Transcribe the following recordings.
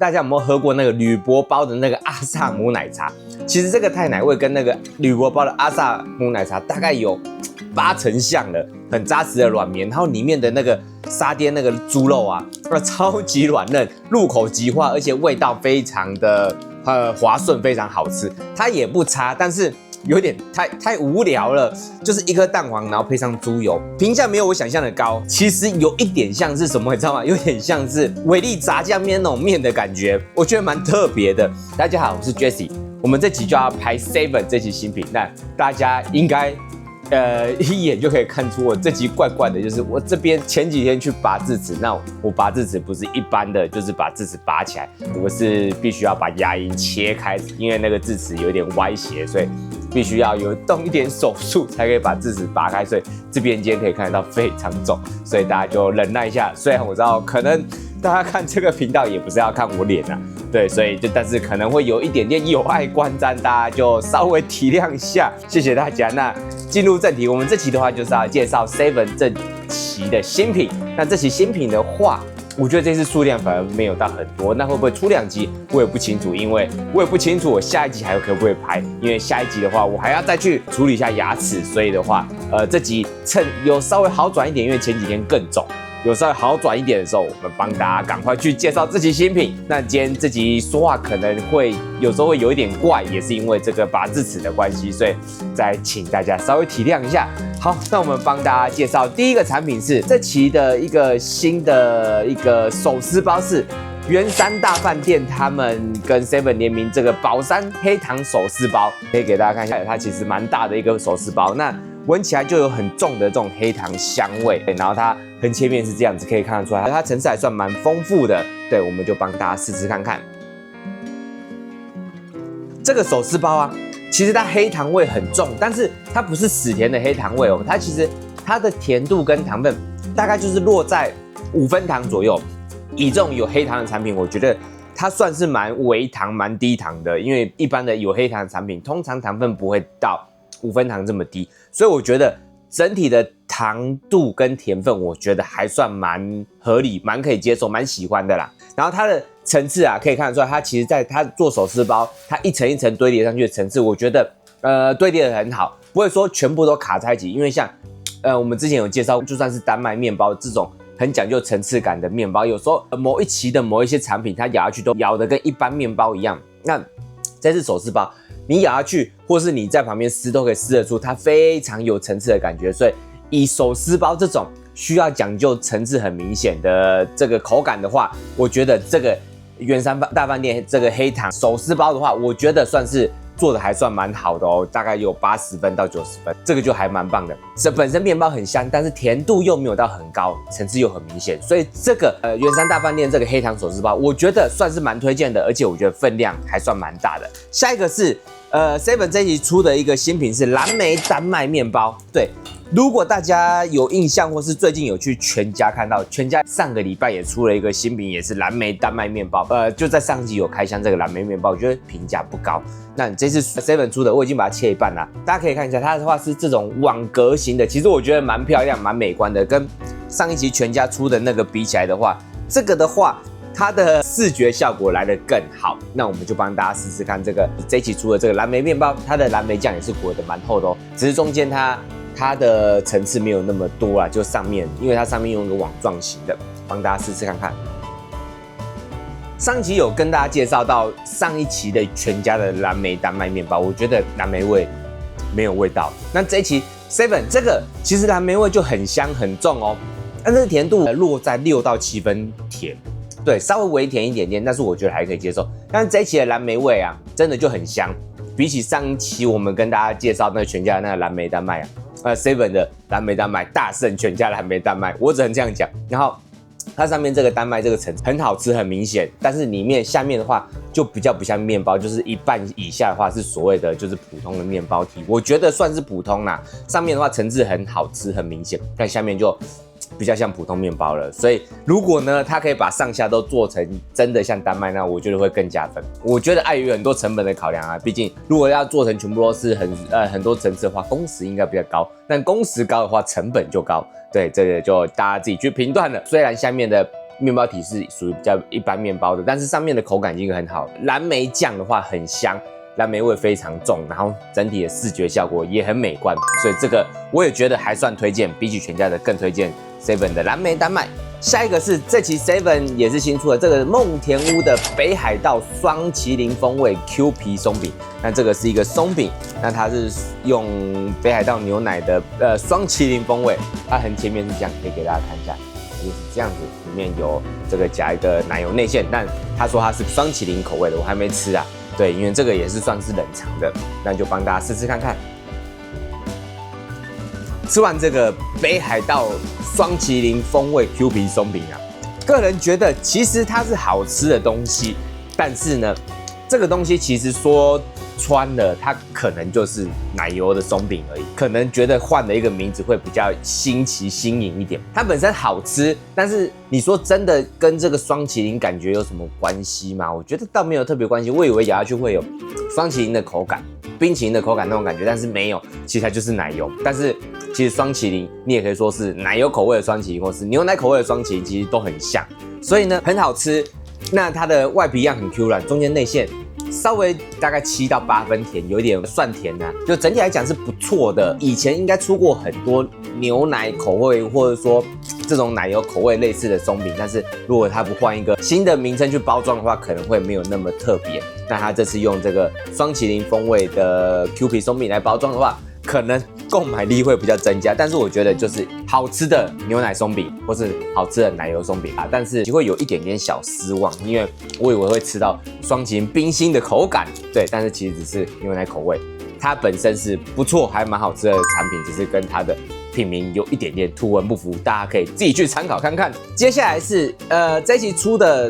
大家有沒有喝過那個鋁箔包的那個阿薩姆奶茶？其實這個泰奶味跟那個鋁箔包的阿薩姆奶茶大概有80%像了，很扎實的軟綿，然後裡面的那個沙爹那個豬肉啊，超級軟嫩，入口即化，而且味道非常的滑順，非常好吃。它也不差，但是有點太無聊了，就是一顆蛋黃，然後配上豬油，評價沒有我想象的高。其實有一點像是什麼，你知道嗎？有點像是維力炸醬面那種面的感覺，我覺得蠻特別的。大家好，我是 Jesse， 我們這集就要拍 Seven 這期新品，那大家應該一眼就可以看出我這集怪怪的，就是我這邊前幾天去拔智齒，那我拔智齒不是一般的，就是把智齒拔起來，我是必須要把牙齦切開，因為那個智齒有點歪斜，所以必須要有动一點手術才可以把智齒拔開，所以這邊今天可以看得到非常重，所以大家就忍耐一下。雖然我知道可能大家看這個頻道也不是要看我臉啊，對，所以但是可能會有一點點有礙觀瞻，大家就稍微體諒一下，謝謝大家。那進入正題，我們這期的話就是要介紹 Seven 這期的新品。那這期新品的話，我覺得這次數量反而沒有到很多，那會不會出2集我也不清楚，因為我也不清楚我下一集還可不可以拍，因為下一集的話我還要再去處理一下牙齒，所以的話，這集趁有稍微好轉一點，因為前幾天更腫。有稍微好轉一點的時候，我們幫大家趕快去介紹這期新品。那今天這集說話可能會有時候會有一點怪，也是因為這個拔智齒的關係，所以再請大家稍微體諒一下。好，那我們幫大家介紹第一個產品是這期的一個新的一個手撕包，是圓山大飯店他們跟 Seven 聯名這個寶山黑糖手撕包，可以給大家看一下，它其實蠻大的一個手撕包，那聞起來就有很重的這種黑糖香味，然後它橫切面是這樣子，可以看得出來，它層次還算蠻豐富的。對，我們就幫大家試試看看。這個手撕包啊，其實它黑糖味很重，但是它不是死甜的黑糖味哦，它其實它的甜度跟糖分大概就是落在5分糖左右。以這種有黑糖的產品，我覺得它算是蠻微糖、蠻低糖的，因為一般的有黑糖的產品，通常糖分不會到5分糖這麼低，所以我覺得整體的糖度跟甜分，我覺得還算蠻合理、蠻可以接受、蠻喜歡的啦。然後它的層次啊，可以看得出來，它其實在它做手撕包，它一層一層堆疊上去的層次，我覺得堆疊得很好，不會說全部都卡在一起。因為像我們之前有介紹，就算是丹麥麵包這種很講究層次感的麵包，有時候某一期的某一些產品，它咬下去都咬得跟一般麵包一樣。那這次手撕包，你咬下去，或是你在旁邊撕，都可以撕得出它非常有層次的感覺。所以以手撕包這種需要講究層次很明顯的這個口感的話，我覺得這個圓山大飯店這個黑糖手撕包的話，我覺得算是做的還算蠻好的哦，大概有80分到90分，這個就還蠻棒的。这本身麵包很香，但是甜度又沒有到很高，層次又很明顯，所以這個圓山大飯店這個黑糖手撕包，我覺得算是蠻推薦的，而且我覺得分量還算蠻大的。下一個是Seven 這一期出的一個新品是藍莓丹麥麵包，對。如果大家有印象，或是最近有去全家看到，全家上個禮拜也出了一個新品，也是藍莓丹麥麵包。就在上集有開箱這個藍莓麵包，我覺得評價不高。那這次 Seven 出的，我已經把它切一半了，大家可以看一下，它的話是這種網格型的，其實我覺得蠻漂亮、蠻美觀的，跟上一期全家出的那個比起來的話，這個的話它的視覺效果來得更好。那我們就幫大家試試看這一期出的這個藍莓麵包，它的藍莓醬也是裹得蠻厚的哦，只是中間它的層次沒有那麼多啦，就上面，因為它上面用一個網狀型的，幫大家試試看看。上一期有跟大家介紹到上一期的全家的藍莓丹麥麵包，我覺得藍莓味沒有味道。那這一期 Seven 這個其實藍莓味就很香很重哦，但是甜度落在6到7分甜，對，稍微微甜一點點，但是我覺得還可以接受。但是這一期的藍莓味啊，真的就很香，比起上一期我們跟大家介紹那個全家的那個藍莓丹麥啊。Seven 的藍莓丹麥大勝全家藍莓丹麥，我只能這樣講。然後它上面這個丹麥這個層很好吃，很明顯，但是裡面下面的話就比較不像麵包，就是一半以下的話是所謂的就是普通的麵包體，我覺得算是普通啦。上面的話層次很好吃，很明顯，但下面就比較像普通麵包了。所以如果呢，它可以把上下都做成真的像丹麥，那我覺得會更加分。我覺得礙於很多成本的考量啊，畢竟如果要做成全部都是很多層次的話，工時應該比較高。但工時高的話，成本就高。對，這個就大家自己去評斷了。雖然下面的麵包體是屬於比較一般麵包的，但是上面的口感已經很好。藍莓醬的話很香，藍莓味非常重，然後整體的視覺效果也很美觀，所以这個我也觉得還算推薦，比起全家的更推薦 Seven 的藍莓丹麥。下一個是這期 Seven 也是新出的這個夢田屋的北海道雙麒麟風味 Q 皮鬆餅。那這個是一個鬆餅，那它是用北海道牛奶的雙麒麟風味，它很前面是這樣，可以給大家看一下，就是這樣子，裡面有這個夾一個奶油內餡，但他說它是雙麒麟口味的，我還沒吃啊。對，因為這個也是算是冷藏的，那就幫大家試試看看。吃完這個北海道雙麒麟風味 Q 皮鬆餅啊，個人覺得其實它是好吃的東西，但是呢，這個東西其實說穿了，它可能就是奶油的鬆餅而已，可能覺得換了一個名字會比較新奇新穎一點。它本身好吃，但是你說真的跟這個雙麒麟感覺有什麼關係嗎？我覺得倒沒有特別關係。我以為咬下去會有雙麒麟的口感、冰淇淋的口感那種感覺，但是沒有，其實它就是奶油。但是其實雙麒麟你也可以說是奶油口味的双麒麟，或是牛奶口味的雙麒麟，其實都很像。所以呢，很好吃。那它的外皮一樣很 Q 軟，中間內餡稍微大概7到8分甜，有一點蒜甜啊，就整體來講是不錯的。以前應該出過很多牛奶口味或者說這種奶油口味類似的鬆餅，但是如果它不換一個新的名稱去包裝的話，可能會沒有那麼特別。那它這次用這個雙麒麟風味的 Q 皮鬆餅來包裝的話，可能購買力會比較增加，但是我覺得就是好吃的牛奶鬆餅或是好吃的奶油鬆餅啊，但是會有一點點小失望，因為我以為會吃到雙麒麟冰心的口感，对，但是其實只是牛奶口味，它本身是不錯，還蠻好吃的產品，只是跟它的品名有一點點圖文不符，大家可以自己去參考看看。接下來是這一期出的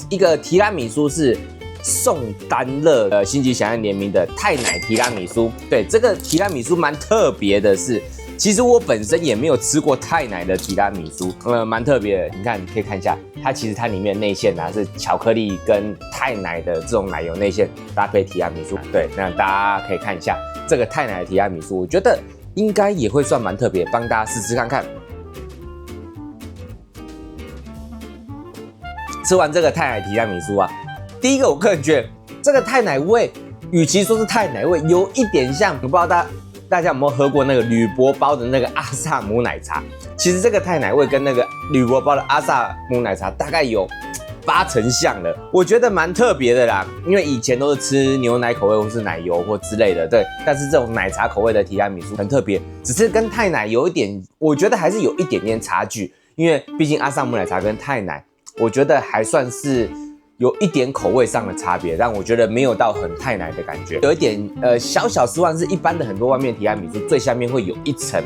一個提拉米蘇是宋丹樂星級想要聯名的泰奶提拉米蘇，對，這個提拉米蘇蠻特別的是，其實我本身也沒有吃過泰奶的提拉米蘇，蠻特別的。你看，可以看一下，它其實它裡面的內餡啊是巧克力跟泰奶的這種奶油內餡搭配提拉米蘇，對，那大家可以看一下這個泰奶的提拉米蘇，我覺得應該也會算蠻特別，幫大家試試看看。吃完這個泰奶提拉米蘇啊。第一個，我個人覺得這個泰奶味，與其說是泰奶味，有一點像，我不知道大家有沒有喝過那個鋁箔包的那個阿薩姆奶茶。其實這個泰奶味跟那個鋁箔包的阿薩姆奶茶大概有80%像了，我覺得蠻特別的啦。因為以前都是吃牛奶口味或是奶油或之類的，對。但是這種奶茶口味的提拉米蘇很特別，只是跟泰奶有一點，我覺得還是有一點點差距。因為畢竟阿薩姆奶茶跟泰奶，我覺得還算是有一點口味上的差別，但我覺得沒有到很泰奶的感覺，有一點小小失望是一般的很多外面提拉米蘇最下面會有一層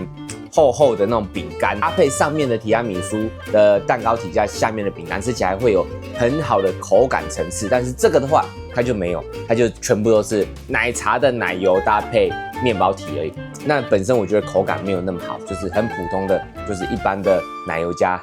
厚厚的那種餅乾，搭配上面的提拉米蘇的蛋糕體加下面的餅乾，吃起來會有很好的口感層次。但是這個的話它就沒有，它就全部都是奶茶的奶油搭配麵包體而已。那本身我覺得口感沒有那麼好，就是很普通的，就是一般的奶油加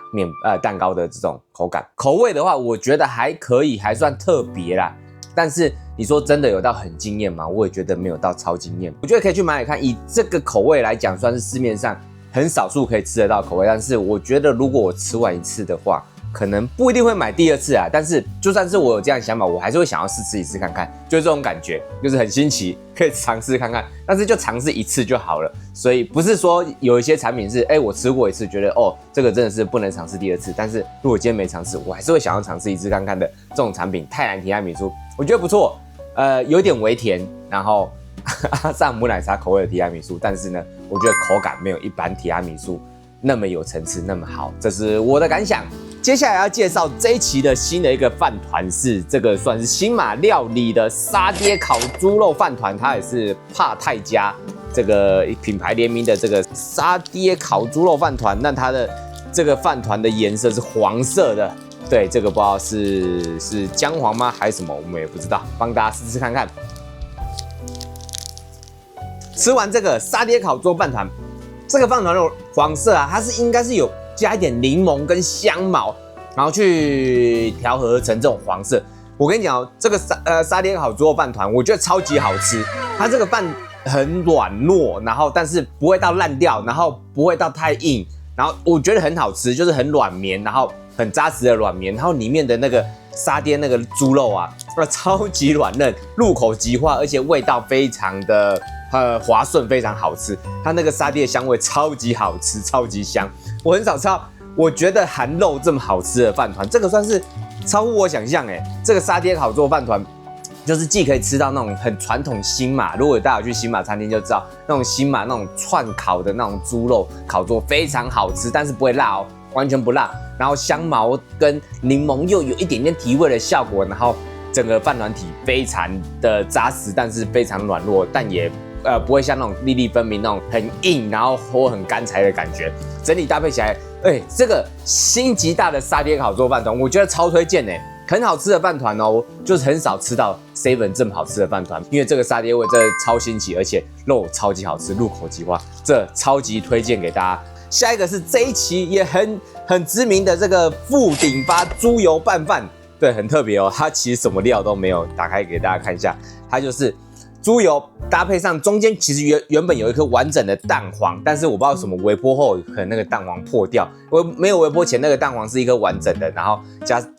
蛋糕的這種口感。口味的話，我覺得還可以，還算特別啦。但是你說真的有到很驚豔嗎？我也覺得沒有到超驚豔。我覺得可以去買買看，以這個口味來講，算是市面上很少數可以吃得到口味。但是我覺得如果我吃完一次的話，可能不一定會買第二次啊，但是就算是我有這樣的想法，我還是會想要試吃一次看看，就是這種感覺，就是很新奇，可以嘗試看看，但是就嘗試一次就好了。所以不是說有一些產品是，我吃過一次，覺得哦，這個真的是不能嘗試第二次，但是如果今天沒嘗試，我還是會想要嘗試一次看看的這種產品，泰奶提拉米蘇，我覺得不錯，有點微甜，然後阿薩姆奶茶口味的提拉米蘇，但是呢，我覺得口感沒有一般提拉米蘇那麼有層次，那麼好，這是我的感想。接下來要介紹這一期的新的一個飯糰是這個算是新馬料理的沙爹烤豬肉飯糰，它也是帕泰家這個品牌聯名的這個沙爹烤豬肉飯糰。那它的這個飯糰的顏色是黃色的，對，這個不知道是薑黃嗎還是什麼，我們也不知道，幫大家試試看看。吃完這個沙爹烤豬肉飯糰，這個飯糰的黃色啊，它是應該是有加一點檸檬跟香茅，然後去調和成這種黃色。我跟你講哦，這個沙爹烤豬肉飯糰，我覺得超級好吃。它這個飯很軟糯，然後但是不會到爛掉，然後不會到太硬，然後我覺得很好吃，就是很軟綿，然後很扎實的軟綿，然後裡面的那個沙爹那個豬肉啊，超級軟嫩，入口即化，而且味道非常的滑順，非常好吃。它那個沙爹的香味超級好吃，超級香。我很少吃到，我覺得含肉這麼好吃的飯糰，這個算是超乎我想象哎。這個沙爹烤做飯糰，就是既可以吃到那種很傳統新馬，如果大家有去新馬餐廳就知道，那種新馬那種串烤的那種豬肉烤做非常好吃，但是不會辣哦，完全不辣。然後香茅跟檸檬又有一點點提味的效果，然後整個飯糰體非常的扎實，但是非常軟弱，但也不會像那種粒粒分明那種很硬，然後或很乾柴的感覺。整體搭配起來，這個星極大的沙爹烤做飯糰，我覺得超推薦哎，很好吃的飯糰哦，就是很少吃到 Seven 這麼好吃的飯糰，因為這個沙爹味真的超新奇，而且肉超級好吃，入口即化，這超級推薦給大家。下一個是這一期也很知名的這個富鼎發豬油拌飯，對，很特別哦，它其實什麼料都沒有，打開給大家看一下，它就是豬油搭配上中間其實原本有一顆完整的蛋黃，但是我不知道什麼微波後可能那個蛋黃破掉，沒有微波前那個蛋黃是一顆完整的，然後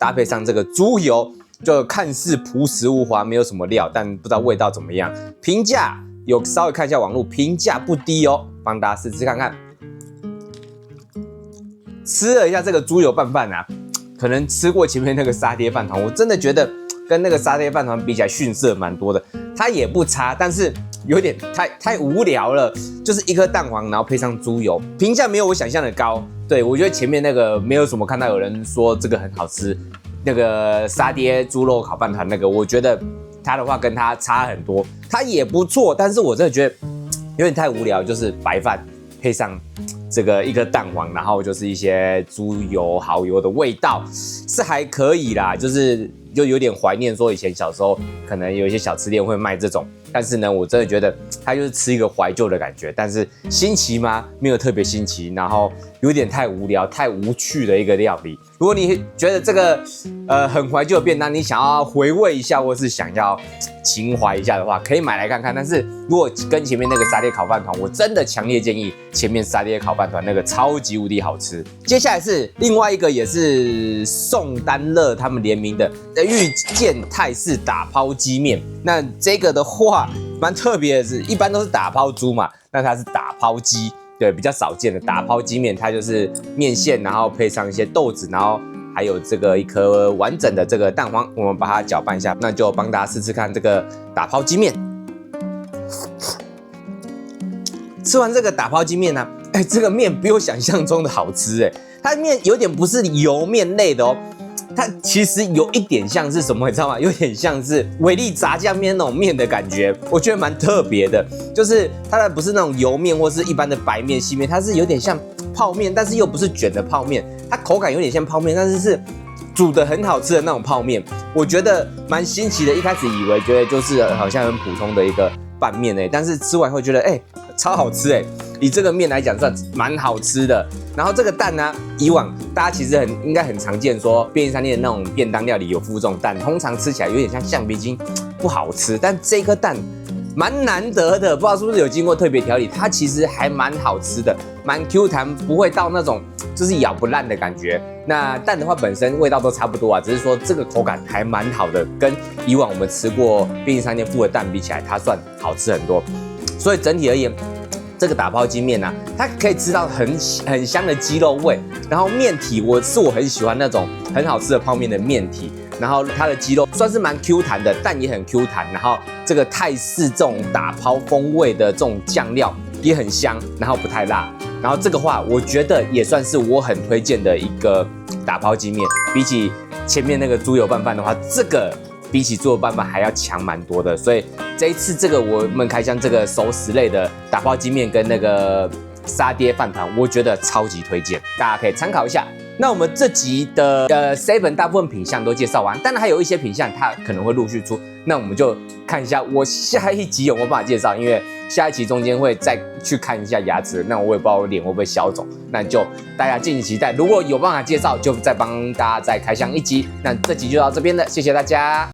搭配上這個豬油，就看似樸實無華，沒有什麼料，但不知道味道怎麼樣。評價有稍微看一下網絡，評價不低哦，幫大家試吃看看。吃了一下這個豬油拌飯啊，可能吃過前面那個沙爹飯糰，我真的覺得跟那個沙爹飯糰比起來遜色蠻多的。它也不差，但是有點太無聊了，就是一顆蛋黃，然後配上豬油，評價沒有我想象的高。對，我覺得前面那個沒有什麼看到有人說這個很好吃，那個沙爹豬肉烤飯糰那個，我覺得它的話跟它差很多，它也不錯，但是我真的覺得有點太無聊，就是白飯配上這個一顆蛋黃，然後就是一些豬油、蠔油的味道是還可以啦，就有點懷念說以前小時候可能有一些小吃店會賣這種，但是呢，我真的覺得它就是吃一個懷舊的感覺，但是新奇嗎？沒有特別新奇，然後有點太無聊、太無趣的一個料理。如果你覺得這個很懷舊的便當，你想要回味一下，或是想要情懷一下的話，可以買來看看。但是如果跟前面那個沙爹烤飯糰，我真的強烈建議前面沙爹烤飯糰那個超級無敵好吃。接下來是另外一個也是宋丹樂他們聯名的遇見泰式打拋雞麵。那這個的話蠻特別的是，一般都是打拋豬嘛，那它是打拋雞，對，比較少見的打拋雞麵，它就是麵線，然後配上一些豆子，然後還有這個一顆完整的這個蛋黃，我們把它攪拌一下，那就幫大家試試看這個打拋雞麵。吃完這個打拋雞麵呢，這個麵比我想象中的好吃它的麵有點不是油麵類的哦。它其實有一點像是什麼，你知道嗎？有點像是維力炸醬麵那種麵的感覺，我覺得蠻特別的。就是它的不是那種油麵或是一般的白麵、細麵，它是有點像泡麵，但是又不是捲的泡麵，它口感有點像泡麵，但是是煮得很好吃的那種泡麵。我覺得蠻新奇的，一開始以為覺得就是好像很普通的一個拌麵但是吃完會覺得超好吃以這個麵來講算蠻好吃的。然後這個蛋呢，以往大家其實應該很常見，說便利商店的那種便當料理有附這種蛋，通常吃起來有點像橡皮筋，不好吃。但這顆蛋蠻難得的，不知道是不是有經過特別調理，它其實還蠻好吃的，蠻 Q 彈，不會到那種就是咬不爛的感覺。那蛋的話本身味道都差不多只是說這個口感還蠻好的，跟以往我們吃過便利商店附的蛋比起來，它算好吃很多。所以整體而言，這個打拋雞麵它可以吃到很香的雞肉味，然後麵體我很喜歡那種很好吃的泡麵的麵體，然後它的雞肉算是蠻 Q 彈的，蛋也很 Q 彈，然後這個泰式這種打拋風味的這種醬料也很香，然後不太辣，然後這個話我覺得也算是我很推薦的一個打拋雞麵，比起前面那個豬油拌飯的話，這個比起豬油拌飯還要強蠻多的，所以這一次這個我們開箱這個熟食類的打拋雞麵跟那個沙爹飯糰，我覺得超級推薦，大家可以參考一下。那我們這集的7大部分品項都介紹完，當然還有一些品項它可能會陸續出，那我們就看一下我下一集有沒有辦法介紹，因為下一期中間會再去看一下牙齒，那我也不知道我臉會不會消腫，那就大家敬請期待。如果有辦法介紹，就再幫大家再開箱一集。那這集就到這邊了，謝謝大家。